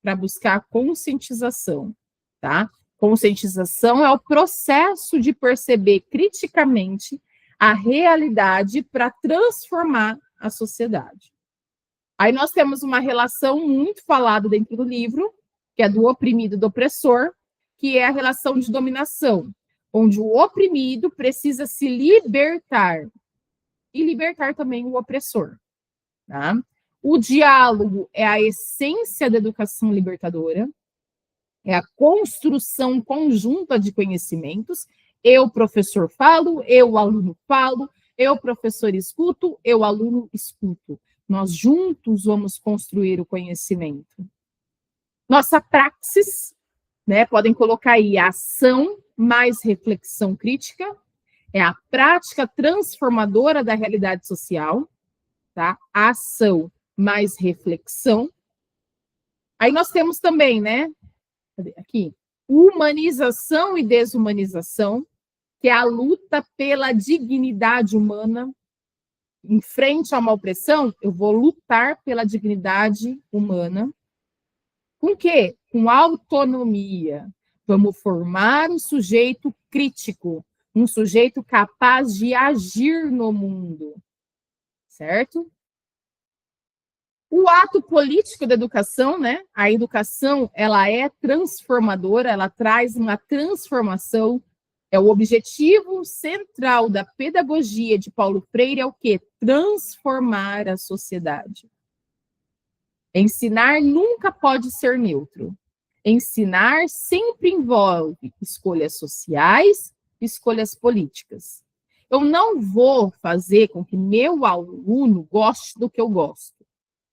para buscar conscientização, tá? Conscientização é o processo de perceber criticamente a realidade para transformar a sociedade. Aí nós temos uma relação muito falada dentro do livro, que é do oprimido e do opressor, que é a relação de dominação, onde o oprimido precisa se libertar e libertar também o opressor. Tá? O diálogo é a essência da educação libertadora, é a construção conjunta de conhecimentos. Eu, professor, falo, eu, aluno, falo, eu, professor, escuto, eu, aluno, escuto. Nós juntos vamos construir o conhecimento. Nossa praxis, né, podem colocar aí ação mais reflexão crítica, é a prática transformadora da realidade social, tá? Ação mais reflexão. Aí nós temos também, né? Aqui, humanização e desumanização, que é a luta pela dignidade humana. Em frente a uma opressão, eu vou lutar pela dignidade humana. Com o quê? Com autonomia. Vamos formar um sujeito crítico, um sujeito capaz de agir no mundo. Certo? O ato político da educação, né? A educação, ela é transformadora, ela traz uma transformação. É o objetivo central da pedagogia de Paulo Freire é o quê? Transformar a sociedade. Ensinar nunca pode ser neutro. Ensinar sempre envolve escolhas sociais, escolhas políticas. Eu não vou fazer com que meu aluno goste do que eu gosto.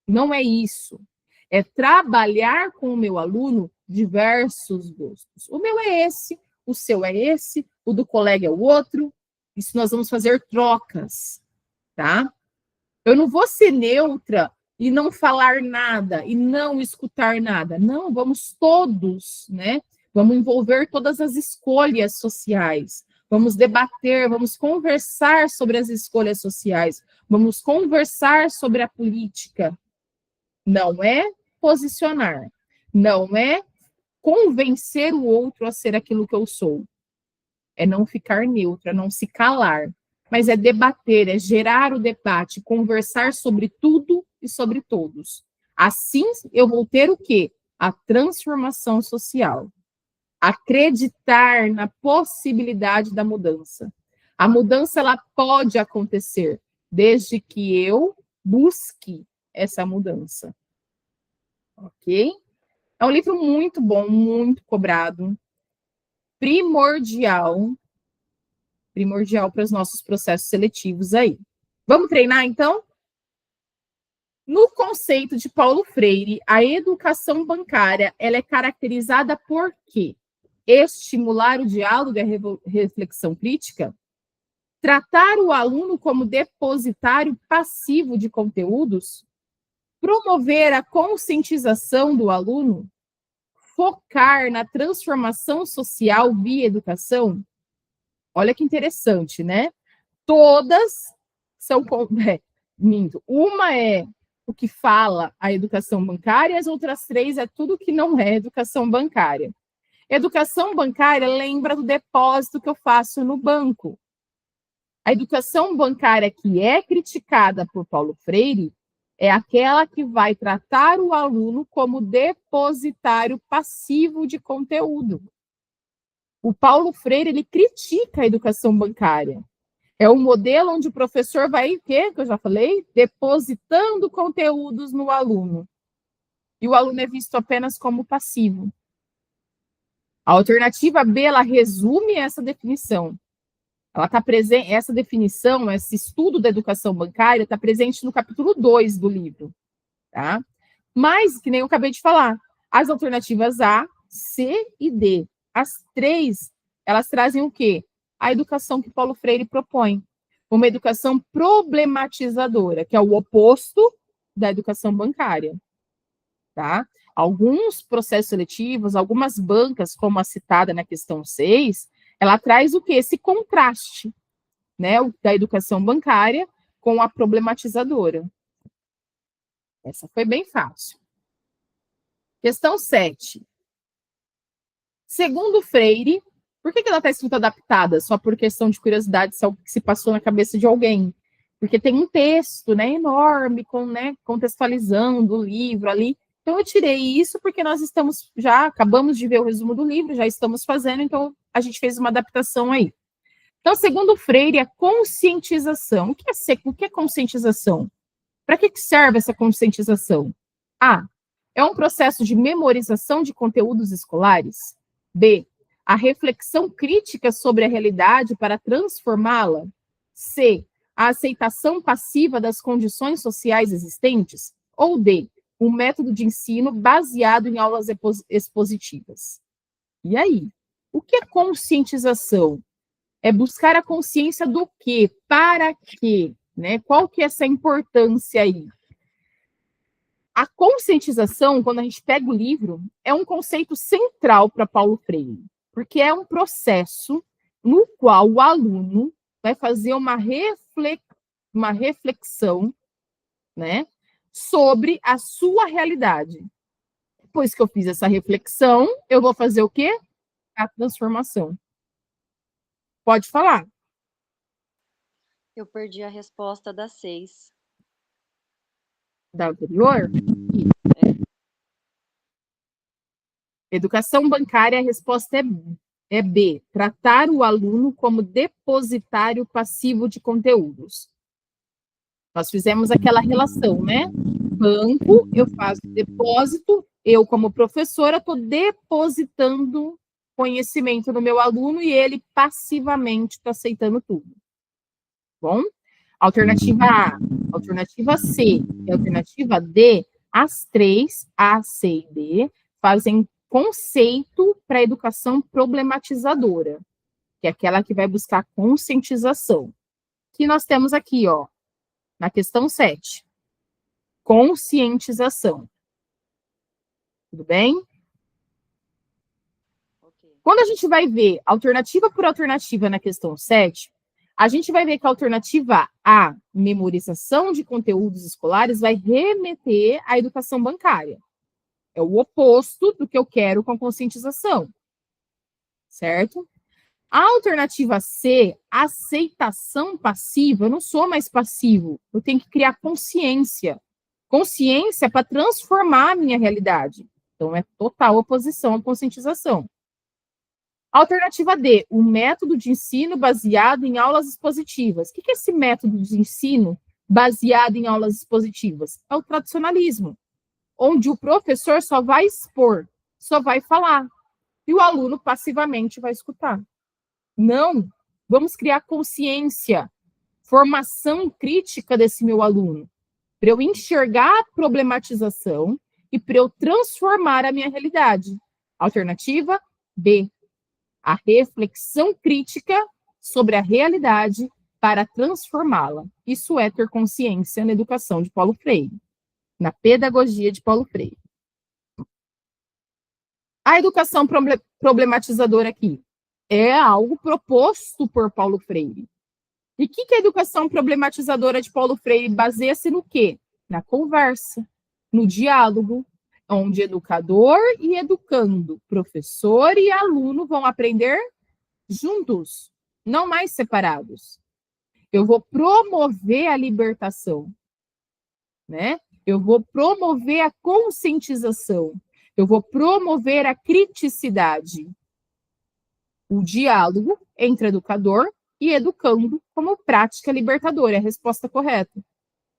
Não é isso. É trabalhar com o meu aluno diversos gostos. O meu é esse, o seu é esse, o do colega é o outro. Isso nós vamos fazer trocas, tá? Eu não vou ser neutra e não falar nada, e não escutar nada. Não, vamos todos, né? Vamos envolver todas as escolhas sociais. Vamos debater, vamos conversar sobre as escolhas sociais. Vamos conversar sobre a política. Não é posicionar. Não é convencer o outro a ser aquilo que eu sou. É não ficar neutra, não se calar. Mas é debater, é gerar o debate, conversar sobre tudo e sobre todos. Assim, eu vou ter o quê? A transformação social. Acreditar na possibilidade da mudança. A mudança, ela pode acontecer, desde que eu busque essa mudança. Ok? É um livro muito bom, muito cobrado, primordial para os nossos processos seletivos aí. Vamos treinar, então? No conceito de Paulo Freire, a educação bancária ela é caracterizada por quê? Estimular o diálogo e a reflexão crítica, tratar o aluno como depositário passivo de conteúdos, promover a conscientização do aluno, focar na transformação social via educação. Olha que interessante, né? Todas são... minto. Uma é o que fala a educação bancária, e as outras 3 é tudo que não é educação bancária. Educação bancária lembra do depósito que eu faço no banco. A educação bancária que é criticada por Paulo Freire é aquela que vai tratar o aluno como depositário passivo de conteúdo. O Paulo Freire, ele critica a educação bancária. É um modelo onde o professor vai, o quê? Que eu já falei? Depositando conteúdos no aluno. E o aluno é visto apenas como passivo. A alternativa B, ela resume essa definição. Ela está presente, essa definição, esse estudo da educação bancária está presente no capítulo 2 do livro, tá? Mas, que nem eu acabei de falar, as alternativas A, C e D, as três, elas trazem o quê? A educação que Paulo Freire propõe, uma educação problematizadora, que é o oposto da educação bancária, tá? Alguns processos seletivos, algumas bancas, como a citada na questão 6, ela traz o quê? Esse contraste, né, da educação bancária com a problematizadora. Essa foi bem fácil. Questão 7. Segundo Freire, por que ela está escrita adaptada? Só por questão de curiosidade, se é o que se passou na cabeça de alguém. Porque tem um texto, né, enorme, contextualizando o livro ali. Então, eu tirei isso porque nós acabamos de ver o resumo do livro, já estamos fazendo, então a gente fez uma adaptação aí. Então, segundo Freire, a conscientização. O que é conscientização? Para que serve essa conscientização? A. É um processo de memorização de conteúdos escolares. B. A reflexão crítica sobre a realidade para transformá-la. C. A aceitação passiva das condições sociais existentes. Ou D. Um método de ensino baseado em aulas expositivas. E aí? O que é conscientização? É buscar a consciência do quê? Para quê? Né? Qual que é essa importância aí? A conscientização, quando a gente pega o livro, é um conceito central para Paulo Freire, porque é um processo no qual o aluno vai fazer uma reflexão, né, sobre a sua realidade. Depois que eu fiz essa reflexão, eu vou fazer o quê? A transformação. Pode falar. Eu perdi a resposta da 6. Da anterior? Educação bancária, a resposta é B. Tratar o aluno como depositário passivo de conteúdos. Nós fizemos aquela relação, né? Banco, eu faço depósito, eu, como professora, estou depositando conhecimento no meu aluno e ele passivamente está aceitando tudo. Bom? Alternativa A, alternativa C e alternativa D, as três, A, C e D, fazem conceito para a educação problematizadora, que é aquela que vai buscar conscientização. Que nós temos aqui, ó, na questão 7. Conscientização. Tudo bem? Okay. Quando a gente vai ver alternativa por alternativa na questão 7, a gente vai ver que a alternativa A, memorização de conteúdos escolares, vai remeter à educação bancária. É o oposto do que eu quero com a conscientização. Certo? A alternativa C, aceitação passiva, eu não sou mais passivo, eu tenho que criar consciência. Consciência para transformar a minha realidade. Então, é total oposição à conscientização. Alternativa D, o método de ensino baseado em aulas expositivas. O que é esse método de ensino baseado em aulas expositivas? É o tradicionalismo, onde o professor só vai expor, só vai falar, e o aluno passivamente vai escutar. Não, vamos criar consciência, formação crítica desse meu aluno, para eu enxergar a problematização e para eu transformar a minha realidade. Alternativa B, a reflexão crítica sobre a realidade para transformá-la. Isso é ter consciência na educação de Paulo Freire, na pedagogia de Paulo Freire. A educação problematizadora aqui é algo proposto por Paulo Freire. E o que a educação problematizadora de Paulo Freire baseia-se no quê? Na conversa, no diálogo. onde educador e educando, professor e aluno vão aprender juntos, não mais separados. Eu vou promover a libertação, né? Eu vou promover a conscientização. Eu vou promover a criticidade. O diálogo entre educador e educando como prática libertadora, é a resposta correta.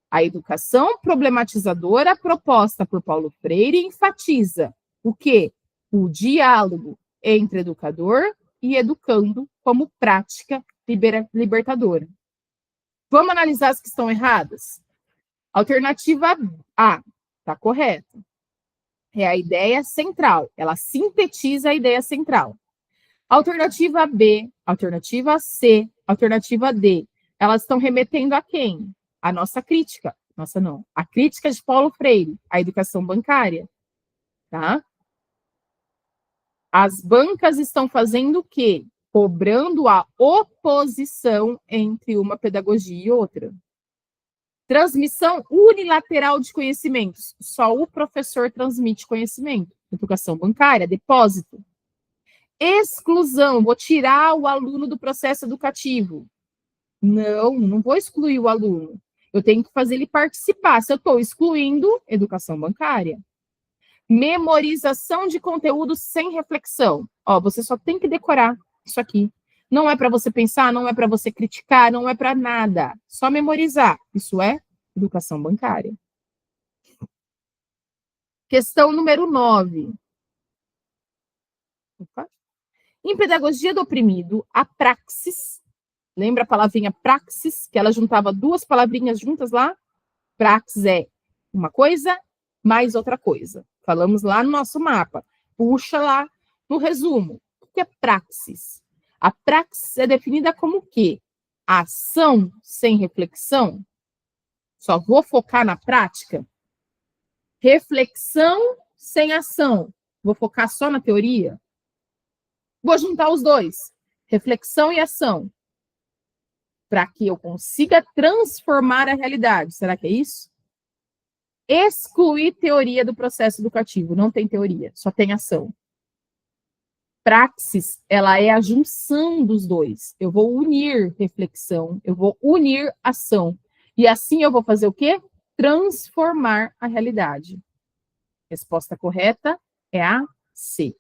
A educação problematizadora proposta por Paulo Freire enfatiza o quê? O diálogo entre educador e educando como prática libertadora. Vamos analisar as que estão erradas? Alternativa A, está correta. É a ideia central, ela sintetiza a ideia central. Alternativa B, alternativa C, alternativa D, elas estão remetendo a quem? A nossa crítica. Nossa, não. A crítica de Paulo Freire, a educação bancária. Tá? As bancas estão fazendo o quê? Cobrando a oposição entre uma pedagogia e outra. Transmissão unilateral de conhecimentos. Só o professor transmite conhecimento. Educação bancária, depósito. Exclusão, vou tirar o aluno do processo educativo. Não vou excluir o aluno. Eu tenho que fazer ele participar. Se eu estou excluindo, educação bancária. Memorização de conteúdo sem reflexão. Ó, você só tem que decorar isso aqui. Não é para você pensar, não é para você criticar, não é para nada. Só memorizar. Isso é educação bancária. Questão número 9. Opa. Em pedagogia do oprimido, a praxis, lembra a palavrinha praxis, que ela juntava duas palavrinhas juntas lá? Praxis é uma coisa mais outra coisa. Falamos lá no nosso mapa. Puxa lá no resumo. O que é praxis? A praxis é definida como o quê? Ação sem reflexão? Só vou focar na prática? Reflexão sem ação? Vou focar só na teoria? Vou juntar os dois, reflexão e ação, para que eu consiga transformar a realidade. Será que é isso? Excluir teoria do processo educativo. Não tem teoria, só tem ação. Praxis, ela é a junção dos dois. Eu vou unir reflexão, eu vou unir ação. E assim eu vou fazer o quê? Transformar a realidade. Resposta correta é a C.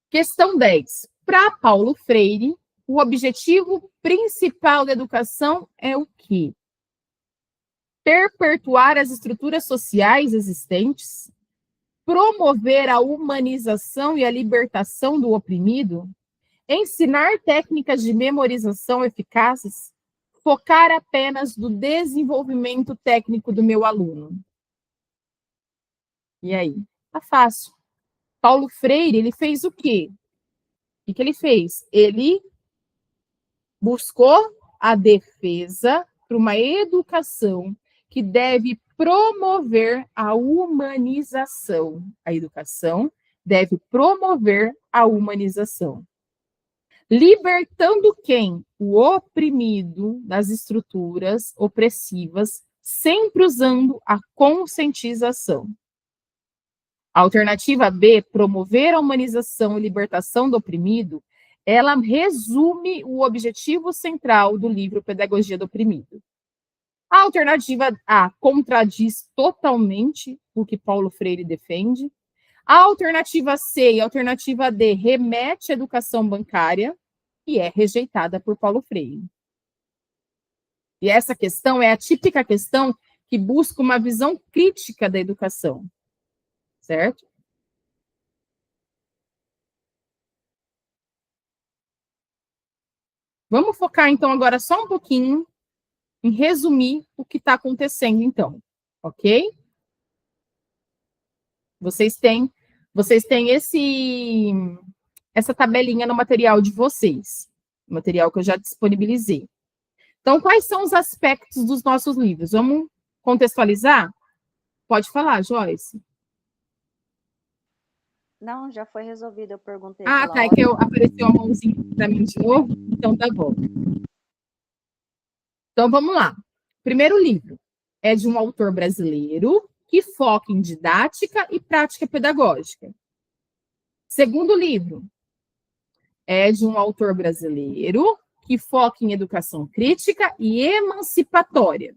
Questão 10. Para Paulo Freire, o objetivo principal da educação é o quê? Perpetuar as estruturas sociais existentes, promover a humanização e a libertação do oprimido, ensinar técnicas de memorização eficazes, focar apenas no desenvolvimento técnico do meu aluno. E aí? Tá fácil. Paulo Freire, ele fez o quê? O que ele fez? Ele buscou a defesa para uma educação que deve promover a humanização. A educação deve promover a humanização. Libertando quem? O oprimido das estruturas opressivas, sempre usando a conscientização. A alternativa B, promover a humanização e libertação do oprimido, ela resume o objetivo central do livro Pedagogia do Oprimido. A alternativa A contradiz totalmente o que Paulo Freire defende. A alternativa C e a alternativa D remete à educação bancária e é rejeitada por Paulo Freire. E essa questão é a típica questão que busca uma visão crítica da educação. Certo? Vamos focar, então, agora só um pouquinho em resumir o que está acontecendo, então. Ok? Vocês têm essa tabelinha no material de vocês. O material que eu já disponibilizei. Então, quais são os aspectos dos nossos livros? Vamos contextualizar? Pode falar, Joyce. Não, já foi resolvido, eu perguntei. Ah, tá, é que apareceu a mãozinha para mim de novo, então tá bom. Então, vamos lá. Primeiro livro é de um autor brasileiro que foca em didática e prática pedagógica. Segundo livro é de um autor brasileiro que foca em educação crítica e emancipatória.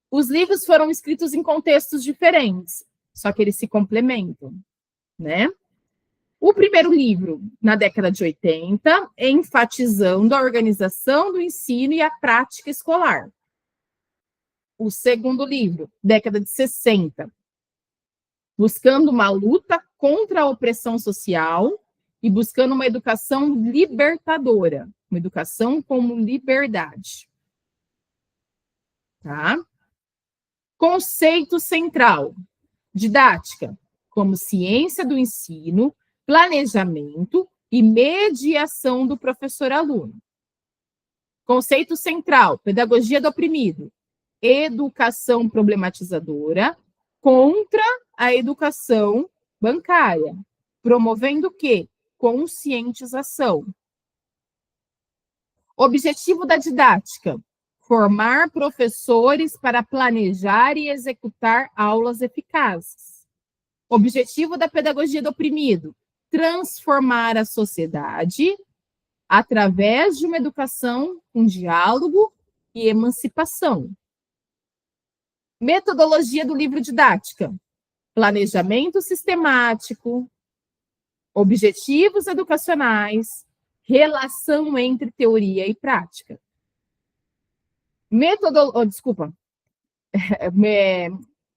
Os livros foram escritos em contextos diferentes, só que eles se complementam, né? O primeiro livro, na década de 80, enfatizando a organização do ensino e a prática escolar. O segundo livro, década de 60, buscando uma luta contra a opressão social e buscando uma educação libertadora, uma educação como liberdade. Tá? Conceito central, didática, como ciência do ensino, planejamento e mediação do professor-aluno. Conceito central, pedagogia do oprimido, educação problematizadora contra a educação bancária, promovendo o quê? Conscientização. Objetivo da didática, formar professores para planejar e executar aulas eficazes. Objetivo da pedagogia do oprimido, transformar a sociedade através de uma educação com diálogo e emancipação. Metodologia do livro didática, planejamento sistemático, objetivos educacionais, relação entre teoria e prática.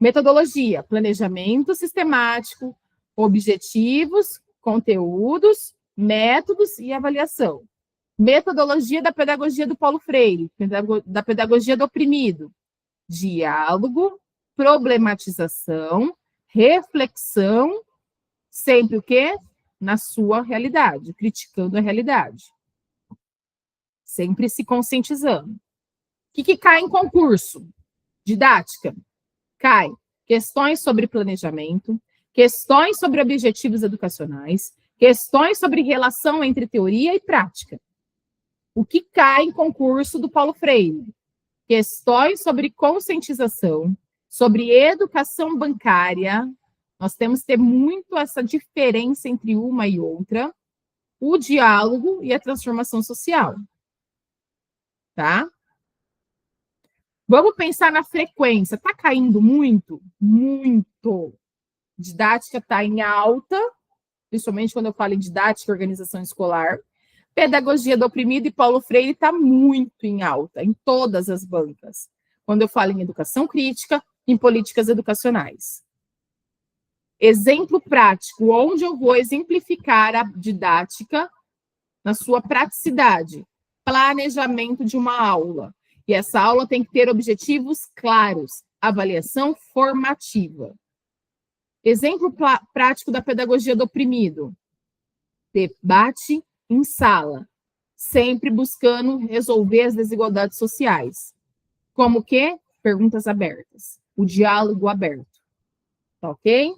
Metodologia, planejamento sistemático, objetivos, conteúdos, métodos e avaliação. Metodologia da pedagogia do Paulo Freire, da pedagogia do oprimido. Diálogo, problematização, reflexão, sempre o quê? Na sua realidade, criticando a realidade. Sempre se conscientizando. O que cai em concurso? Didática. Cai questões sobre planejamento, questões sobre objetivos educacionais, questões sobre relação entre teoria e prática. O que cai em concurso do Paulo Freire? Questões sobre conscientização, sobre educação bancária. Nós temos que ter muito essa diferença entre uma e outra. O diálogo e a transformação social. Tá? Vamos pensar na frequência. Está caindo muito? Muito. Didática está em alta, principalmente quando eu falo em didática e organização escolar. Pedagogia do oprimido e Paulo Freire está muito em alta, em todas as bancas. Quando eu falo em educação crítica, em políticas educacionais. Exemplo prático, onde eu vou exemplificar a didática na sua praticidade. Planejamento de uma aula. E essa aula tem que ter objetivos claros. Avaliação formativa. Exemplo prático da pedagogia do oprimido. Debate em sala. Sempre buscando resolver as desigualdades sociais. Como o quê? Perguntas abertas. O diálogo aberto. Tá ok?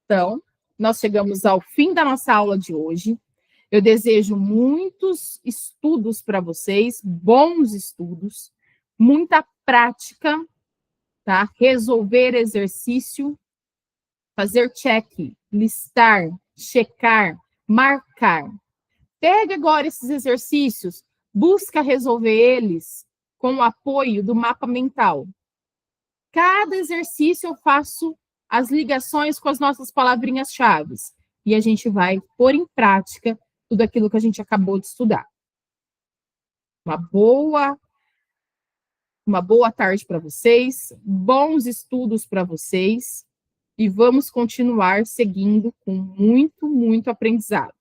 Então, nós chegamos ao fim da nossa aula de hoje. Eu desejo muitos estudos para vocês, bons estudos, muita prática, tá? Resolver exercício, fazer check, listar, checar, marcar. Pega agora esses exercícios, busca resolver eles com o apoio do mapa mental. Cada exercício eu faço as ligações com as nossas palavrinhas-chave e a gente vai pôr em prática tudo aquilo que a gente acabou de estudar. Uma boa tarde para vocês, bons estudos para vocês, e vamos continuar seguindo com muito, muito aprendizado.